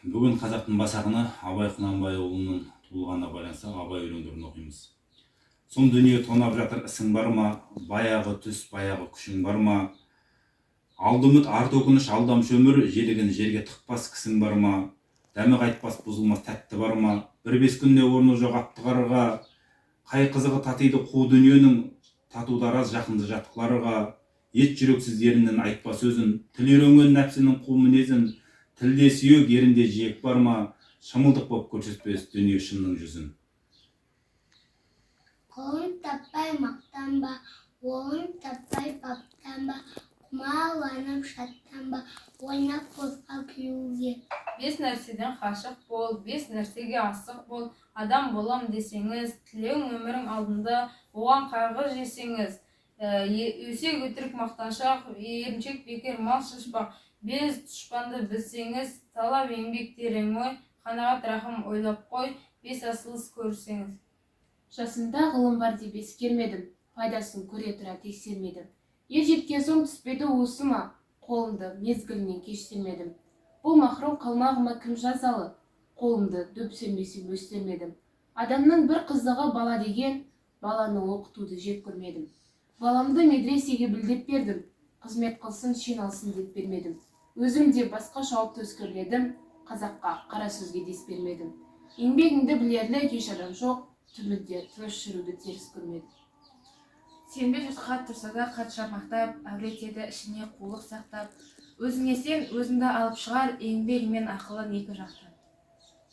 Бүгін қазақтың басағыны Абай Құнанбайұлының туылғанына байланысты Абай өлеңдерін оқимыз. Сұм дүние тонап жатыр ісің бар ма, баяғы түс, баяғы күшің бар ма? Алды үміт, арты өкініш, алдамшы өмір, желігін жерге тықпас кісің бар ма? Дәмі қайтпас, бұзылмас тәтті бар ма? Бір бес күнде орны жоқ атты қарға, қай қызығы татиды қу дүниенің, татуды араз жақынды жатқыларға, ет жүрексіз еріннен айтпа сөзін, тіл үйренген нәпсінің қу мінезін, тілде сүйек, ерінде жиек бар ма? Шымылдық боп көрсетпес дүние шынның жүзін. Қолын таппай мақтанба, қолын таппай баптанба, құмаланып шаттанба, ойнап қозға күлуге. Бес нәрседен қашық бол, бес нәрсеге асық бол, адам болам десеңіз, тілеуің өмірің алдында, оған қарғы жесеңіз, өсек өтірік мақтаншақ, еріншек бекер мал шашпақ, бес дұшпанды білсеңіз, талап еңбектерің ой, қанағат рахым ойлап қой, бес асылыс көрсеңіз. Жасында ғылым бар деп ескермедім, пайдасын көре тұра тексермедім. Ер жеткен соң түспеді уысыма, қолымды мезгілінен кештермедім. Бұл махрұм қалмағыма кім жазалы, қолымды дөп сермесем өстермедім. Адамның бір қызығы бала деген, баланы оқытуды жек көрмедім. Баламды медресеге білдеп бердім, қызмет қылсын, шен алсын деп бермедім. Өзім де басқа шауып төскірледім, қазаққа қара сөзге дес бермедім. Еңбегіңді білерлі еш адам жоқ, түбінде тыныш жүруді теріс көрмедім. Сенбе жұртқа тұрса да қатша мақтап, әуретеді ішіне қулық сақтап, өзіңе сен өзіңді алып шығар, еңбегімен ақылын екі жақтан.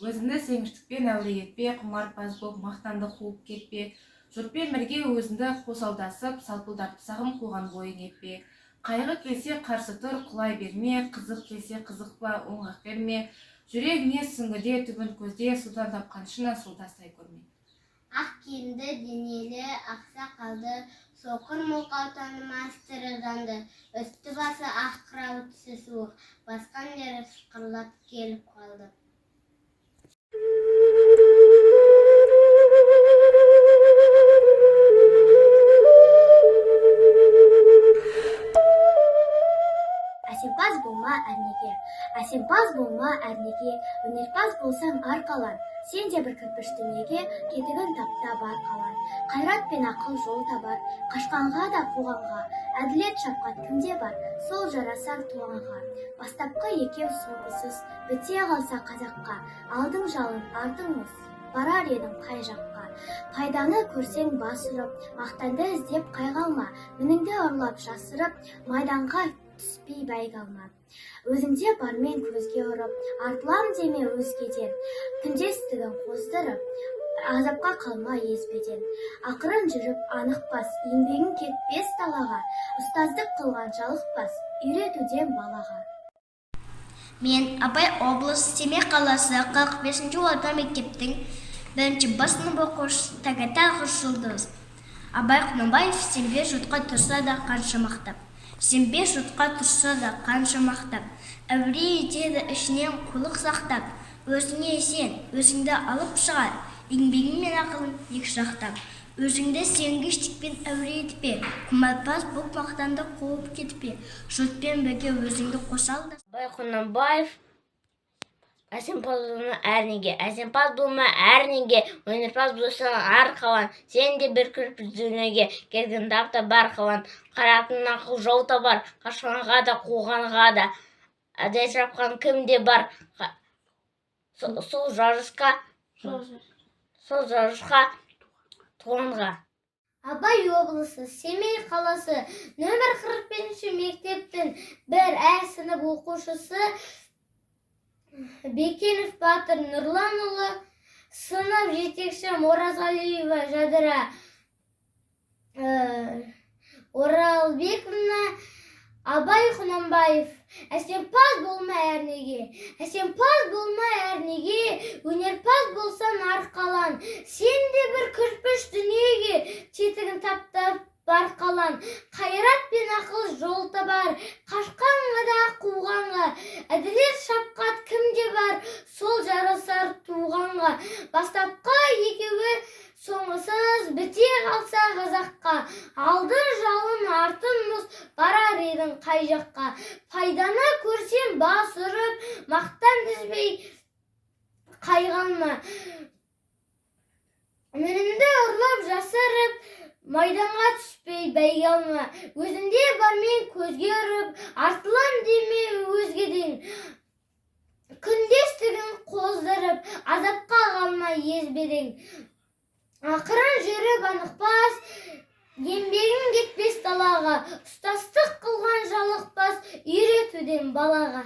Өзіңді сенгіштікпен әуре етпе, құмарпаз боп мақтанды қуып кетпе, жұртпен бірге өзіңді қосалдасып, салпылдап сағым қуған бойың етпе. Қайғы келсе қарсы тұр, құлай берме, қызық келсе қызықпа, оңақ берме, жүрегіңе сүңгіде, түбін көзде, судан тапқан шына суда сай көрме. Ақ киімді денелі, ақсақалды, соқыр мұқау танымас тірі жанды, үсті басы ақ қырау түсі суық, басқан жері шықырлап келіп қалды. Әсемпаз болма әрнеге, әсемпаз болма әрнеге, өнерпаз болсаң арқалан, сен де бір кірпіш дүниеге, кетігін тапта бар қалан. Қайрат пен ақыл жол табар, қашқанға да қуғанға, әділет шапқан кімде бар, сол жарасар туғанға. Бастапқы екеу соғысыз, біте қалса қазаққа, алдың жалын, артың мұз, барар едің қай жаққа. Пайданы көрсең бас ұрып, мақтанды іздеп қайғалма, мініңді ұрлап жасырып, майданға түспей бәйгалма. Өзіңде бармен көзге ұрып, артылам деме өзгеден, күндестігін қоздырып, азапқа қалма езбеден. Ақырын жүріп анықпас, еңбегің кетпес далаға, ұстаздық қылған жалықпас, үйретуден балаға. Мен Абай облысы Семей қаласы 45-ші орта мектептің 1-ші ба сынып оқушысы Тәкәтәй Жұлдыз. Абай Құнанбаев сенбе жұртқа тұрса да қанша мақтап, сенбе жұртқа тұрса да қанша мақтап, әуре етеді ішінен қулық сақтап, өзіңе сен, өзіңді алып шығар, еңбегің мен ақылын екі жақтап, өзіңді сенгіштікпен әуре етпе, құмарпаз боп мақтанды қуып кетпе, жұртпен бірге өзіңді қосалда. Абай Құнанбаев әсемпаз болма әрнеге, әсемпаз болма әрнеге, өнерпаз болсаң арқалан, сен де бір кірпіш дүниеге, кетігін тапта бар қалан. Қаратын ақыл жол табар, қашқанға да қуғанға да, әділет шапқан кімде бар, сол жарысқа туғанға. Абай облысы Семей қаласы нөмір 45-ші мектептің 1А сынып оқушысы Бекенов Батыр Нұрланұлы, сынып жетекші Моразғалиева Жадыра Оралбековна. Абай Құнанбаев әсемпаз болма әрнеге, әсемпаз болма әрнеге, өнерпаз болсан арқалан, сен де бір кірпіш дүниеге, тетігін таптап бар қалан. Қайрат пен ақыл жол табар, қашқанға да қуғанға, әділет шапқан кімде бар, сол жарасар туғанға. Бастапқы екеуі соңғысыз, біте қалса қазаққа, алдың жалын, артын мұз, барар едің қай жаққа. Пайданы көрсем бас ұрып, мақтан дізбей қайғанма. Мінімді ұрлап жасырып, майданға түспей бәйге алма. Өзімде бармен көзге ұрып, артылам деме өзгеден. Күндестігін қоздырып, азапқа қалма езбедің. Ақырын жүріп анықпас, еңбегің кетпес далаға. Ұстастық қылған жалықпас, үйретуден балаға.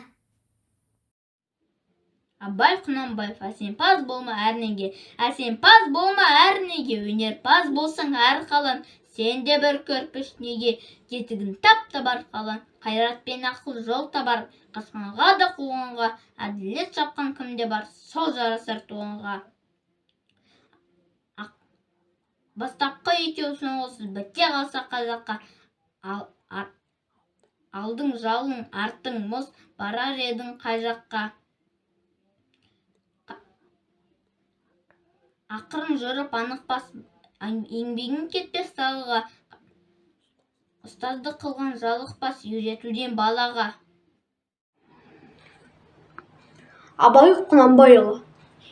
Абай Құнанбаев, әсемпаз болма әрнеге, әсемпаз болма әрнеге, өнерпаз болсаң әр қалан, сенде бір көрпіш неге, жетігін тап табар қалан, қайрат пен ақыл жол табар, қасқанға да қуғанға, әділет шапқан кімде бар, сол жарасар туғанға. Бастапқы екеусің олсыз бітте қалса қазаққа, алдың жалын, арттың мұз, барар едің қай жаққа. Ақырын жүріп анықпас, еңбегің кетпес далаға. Ұстаздық қылған жалықпас, үйретуден балаға. Абай Құнанбайұлы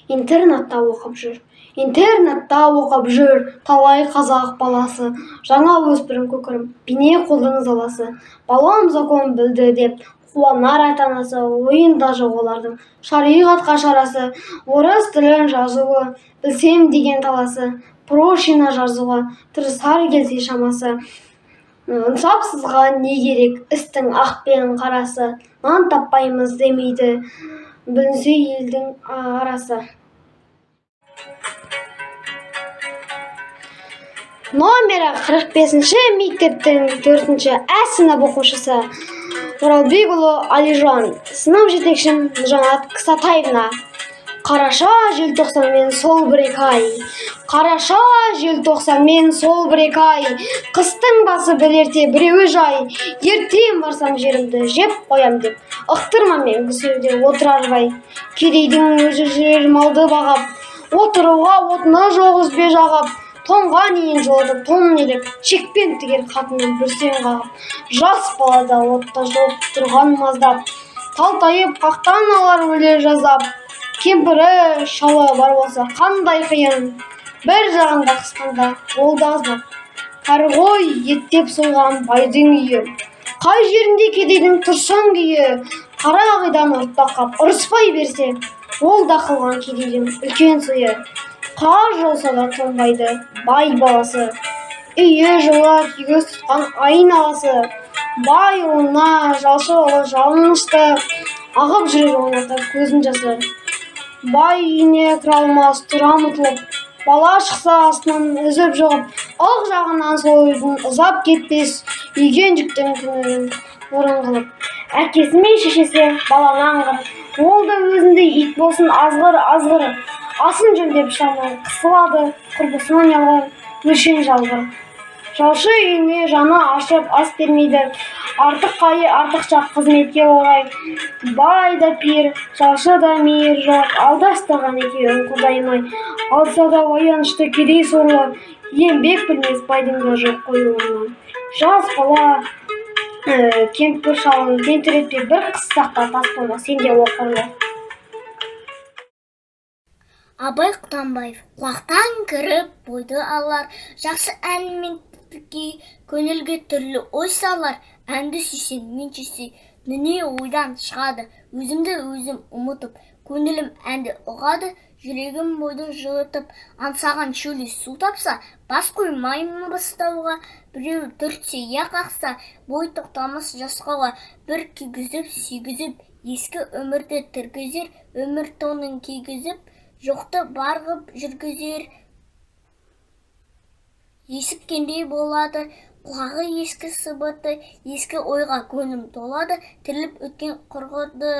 интернатта оқып жүр. Интернатта оқып жүр, талай қазақ баласы. Жаңа өспірім көкірім, бейне қолдың заласы. Балам закон білді деп қуанар ата-анасы, ойында жоқ олардың шариғатқа шарасы. Орыс тілін жазуы, білсем деген таласы, прошина жазуға тырысар келсе шамасы. Ынсапсызға не керек, істің ақ пен қарасы. Нан таппаймыз демейді, білінсе елдің арасы. Номері 45-ші мектептің 4-ші Ә сынып оқушысы Оралбекұлы Алижан, сынып жетекшім Жанат Кысатаевна. Қараша желтоқсанмен сол бір-екі ай, қараша желтоқсанмен сол бір-екі ай, қыстың басы білерте біреуі жай, ертең барсам жерімді жеп қоям деп, ықтырмамен күзеуде отырар бай. Кедейдің өзі жүрер малды бағап, отыруға отыны жоқ үзбе жағап, тоңған ең жолды тонын елеп, шекпен тігер қатынын бүрсен қағып, жас балада отта жоқ тұрған маздап, талтайып қақтан алар өле жазап, кемпірі шалы бар болса қандай қиын, бір жағында қысқанда ол да азнап. Кәрі ғой еттеп сойған байдың үйі, қай жерінде кедейдің тұрсаң күйі, қара ағайдан ұрттақ қап ұрыспай берсе, ол да қылған кедейдің үлкен сойы. Қар жауса да тоңбайды бай баласы, үйі жылы түйгіз тұтқан айын аласы. Бай ұлына жалшы ұлы жалынышты, ағып жүрер ойната көзін жасы. Бай үйіне кіре алмас тұра ұмытылып, бала шықса астынан үзіп жығып, ық жағынан сол үйдің ұзап кетпес, үйген жүктің күнін орын қылып. Әкесі мен шешесі баланы аңғырып, ол да өзінде ит болсын азғыр, асын жөндеп шамай қысылады, құрбысынан ұялар, өлшен жалғыр. Жалшы үйіне жаны ашып ас бермейді, артық қайы артықша қызметке орай. Бай да пир, жалшы да мейір жоқ, алдастырған екеуін құдаймай. Алса да аянышты кедей сорлы, еңбек білмес байдың да жоқ қойылуына. Жас бала кемпір шалын тентіретпей бір қыссақта тас болма, сенде оқырлы. Абай Құнанбаев, құлақтан кіріп бойды алар, жақсы ән мен тіке көңілге түрлі ой салар. Әнді сүйсең мен сүйсе, дүние ойдан шығады, өзімді өзім ұмытып, көңілім әнді ұғады, жүрегім бойды жылытып. Аңсаған шөлі су тапса, бас қоймаймын бастауға, біреу түртсе я қақса, бой тоқтамас жасқауға. Бір кигізіп сүйгізіп, ескі өмірді тіргізер, өмір тонын кигізіп, жоқты барғып жүргізер. Есіткендей болады, құлағы ескі сыбыты, ескі ойға көңім толады, тіріліп өткен құрғырды.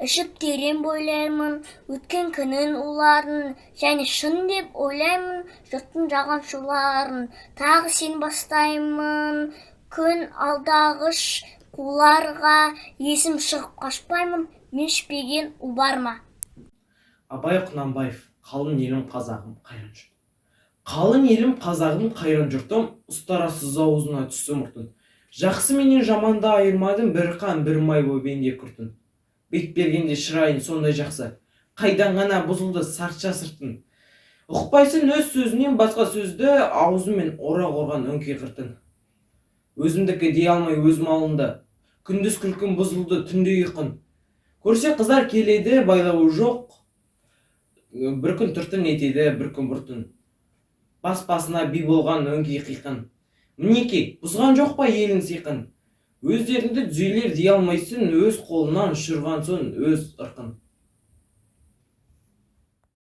Ішіп терең бойлаймын, өткен күнін уларын, және шын деп ойлаймын, жұрттың жаған шуларын. Тағы сен бастаймын, күн алдағыш қуларға, есім шығып қашпаймын, мен ішпеген у бар ма? Абай Құнанбаев, қалың елім қазағым, қайран жұртым. Қалың елім қазағым, қайран жұртым, ұстарасыз аузына түсті мұртын. Жақсы менен жаманды айырмадым, бір қан, бір май боп енге күртін. Бет бергенде шырайын сондай жақсы, қайдан ғана бұзылды сартша сыртын. Ұқпайсың өз сөзінен басқа сөзді, аузымен орақ орған өңкей қыртын. Өзімдікі дей алмай өзім алынды, күндіз күлкім бұзылды түнде ұйқын. Көрсе қыздар келеді, байлауы жоқ, бір күн тұртын етеді, бір күн бұртын. Бас-басына би болған өңкей қиқын. Мінеки, бұзған жоқ па елін сиқын? Өздеріңді түзелер дей алмайсың, өз қолынан ұшырған соң өз ырқын.